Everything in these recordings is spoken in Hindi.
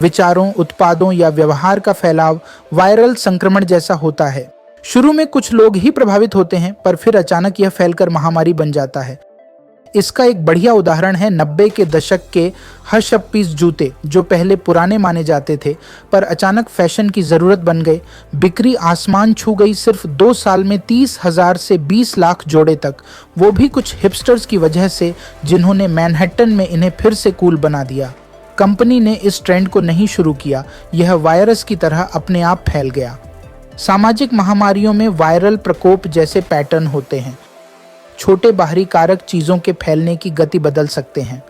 विचारों, उत्पादों या व्यवहार का फैलाव वायरल संक्रमण जैसा होता है। शुरू में कुछ लोग ही प्रभावित होते हैं, पर फिर अचानक यह फैलकर महामारी बन जाता है। इसका एक बढ़िया उदाहरण है 90 के दशक के हश पीस जूते, जो पहले पुराने माने जाते थे पर अचानक फैशन की जरूरत बन गए। बिक्री आसमान छू गई। सिर्फ 2 साल में 30,000 से 20 लाख जोड़े तक, वो भी कुछ हिपस्टर्स की वजह से जिन्होंने मैनहट्टन में इन्हें फिर से कूल बना दिया। कंपनी ने इस ट्रेंड को नहीं शुरू किया, यह वायरस की तरह अपने आप फैल गया। सामाजिक महामारियों में वायरल प्रकोप जैसे पैटर्न होते हैं। छोटे बाहरी कारक चीजों के फैलने की गति बदल सकते हैं।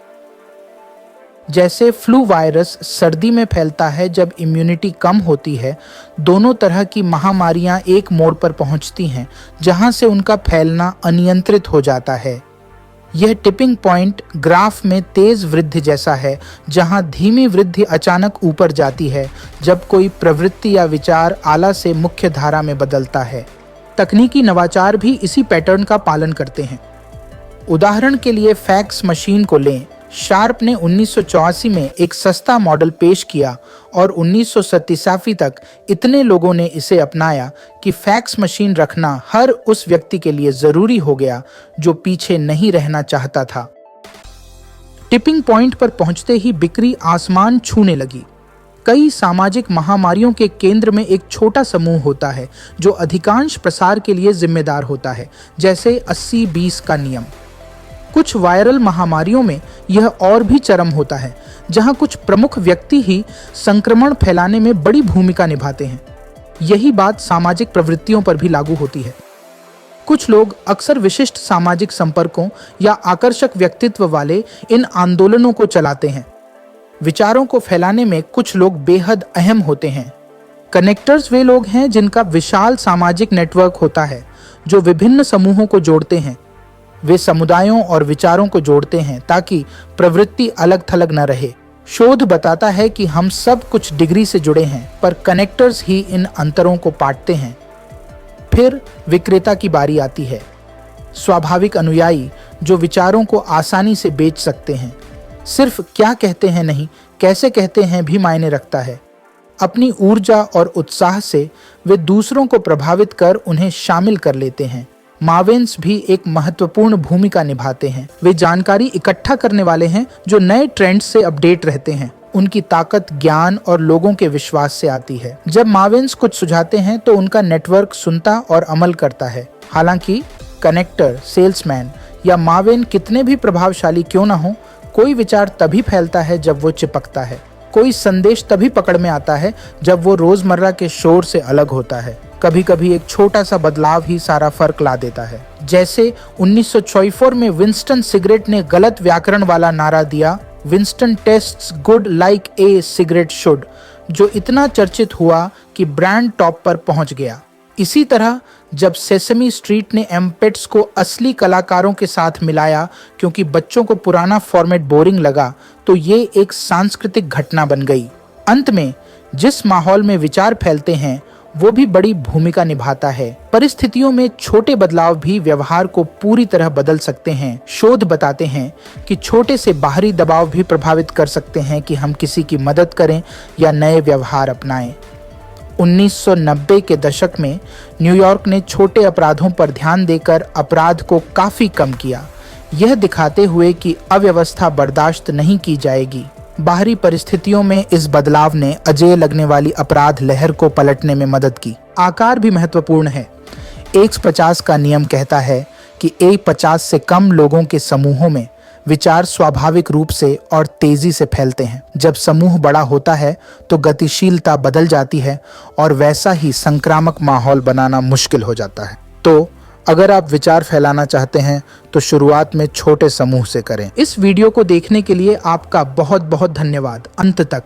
जैसे फ्लू वायरस सर्दी में फैलता है जब इम्यूनिटी कम होती है। दोनों तरह की महामारियां एक मोड़ पर पहुंचती हैं जहां से उनका फैलना अनियंत्रित हो जाता है। यह टिपिंग पॉइंट ग्राफ में तेज वृद्धि जैसा है, जहां धीमी वृद्धि अचानक ऊपर जाती है जब कोई प्रवृत्ति या विचार आला से मुख्य धारा में बदलता है। तकनीकी नवाचार भी इसी पैटर्न का पालन करते हैं। उदाहरण के लिए फैक्स मशीन को लें। शार्प ने 1984 में एक सस्ता मॉडल पेश किया और 1987 तक इतने लोगों ने इसे अपनाया कि फैक्स मशीन रखना हर उस व्यक्ति के लिए जरूरी हो गया जो पीछे नहीं रहना चाहता था। टिपिंग पॉइंट पर पहुंचते ही बिक्री आसमान छूने लगी। कई सामाजिक महामारियों के केंद्र में एक छोटा समूह होता है जो अधिकांश प्रसार के लिए जिम्मेदार होता है, जैसे 80-20 का नियम। कुछ वायरल महामारियों में यह और भी चरम होता है, जहां कुछ प्रमुख व्यक्ति ही संक्रमण फैलाने में बड़ी भूमिका निभाते हैं। यही बात सामाजिक प्रवृत्तियों पर भी लागू होती है। कुछ लोग अक्सर विशिष्ट सामाजिक संपर्कों या आकर्षक व्यक्तित्व वाले इन आंदोलनों को चलाते हैं। विचारों को फैलाने में कुछ लोग बेहद अहम होते हैं। कनेक्टर्स वे लोग हैं जिनका विशाल सामाजिक नेटवर्क होता है, जो विभिन्न समूहों को जोड़ते हैं। वे समुदायों और विचारों को जोड़ते हैं ताकि प्रवृत्ति अलग थलग न रहे। शोध बताता है कि हम सब कुछ डिग्री से जुड़े हैं, पर कनेक्टर्स ही इन अंतरों को पाटते हैं। फिर विक्रेता की बारी आती है। स्वाभाविक अनुयायी जो विचारों को आसानी से बेच सकते हैं। सिर्फ क्या कहते हैं नहीं, कैसे कहते हैं भी मायने रखता है। अपनी ऊर्जा और उत्साह से वे दूसरों को प्रभावित कर उन्हें शामिल कर लेते हैं। मावेन्स भी एक महत्वपूर्ण भूमिका निभाते हैं। वे जानकारी इकट्ठा करने वाले हैं जो नए ट्रेंड्स से अपडेट रहते हैं। उनकी ताकत ज्ञान और लोगों के विश्वास से आती है। जब मावेन्स कुछ सुझाते हैं तो उनका नेटवर्क सुनता और अमल करता है। हालांकि कनेक्टर, सेल्समैन या मावेन कितने भी प्रभावशाली क्यों न हो, कोई विचार तभी फैलता है जब वो चिपकता है। कोई संदेश तभी पकड़ में आता है जब वो रोजमर्रा के शोर से अलग होता है। कभी कभी एक छोटा सा बदलाव ही सारा फर्क ला देता है। जैसे 1964 में विंस्टन सिगरेट ने गलत व्याकरण वाला नारा दिया, Winston tests good like a cigarette should, जो इतना चर्चित हुआ कि ब्रांड टॉप पर पहुंच गया। इसी तरह जब सेसमी स्ट्रीट ने एम्पेट्स को असली कलाकारों के साथ मिलाया क्योंकि बच्चों को पुराना फॉर्मेट बोरिंग लगा, तो ये एक सांस्कृतिक घटना बन गई। अंत में जिस माहौल में विचार फैलते हैं वो भी बड़ी भूमिका निभाता है। परिस्थितियों में छोटे बदलाव भी व्यवहार को पूरी तरह बदल सकते हैं। शोध बताते हैं कि छोटे से बाहरी दबाव भी प्रभावित कर सकते हैं कि हम किसी की मदद करें या नए व्यवहार अपनाएं। 1990 के दशक में न्यूयॉर्क ने छोटे अपराधों पर ध्यान देकर अपराध को काफी कम किया, यह दिखाते हुए कि अव्यवस्था बर्दाश्त नहीं की जाएगी। बाहरी परिस्थितियों में इस बदलाव ने अजेय लगने वाली अपराध लहर को पलटने में मदद की। आकार भी महत्वपूर्ण है। 150 का नियम कहता है कि 150 से कम लोगों के समूहों में विचार स्वाभाविक रूप से और तेजी से फैलते हैं। जब समूह बड़ा होता है तो गतिशीलता बदल जाती है और वैसा ही संक्रामक माहौल बनाना मुश्किल हो जाता है। तो अगर आप विचार फैलाना चाहते हैं तो शुरुआत में छोटे समूह से करें। इस वीडियो को देखने के लिए आपका बहुत बहुत धन्यवाद अंत तक।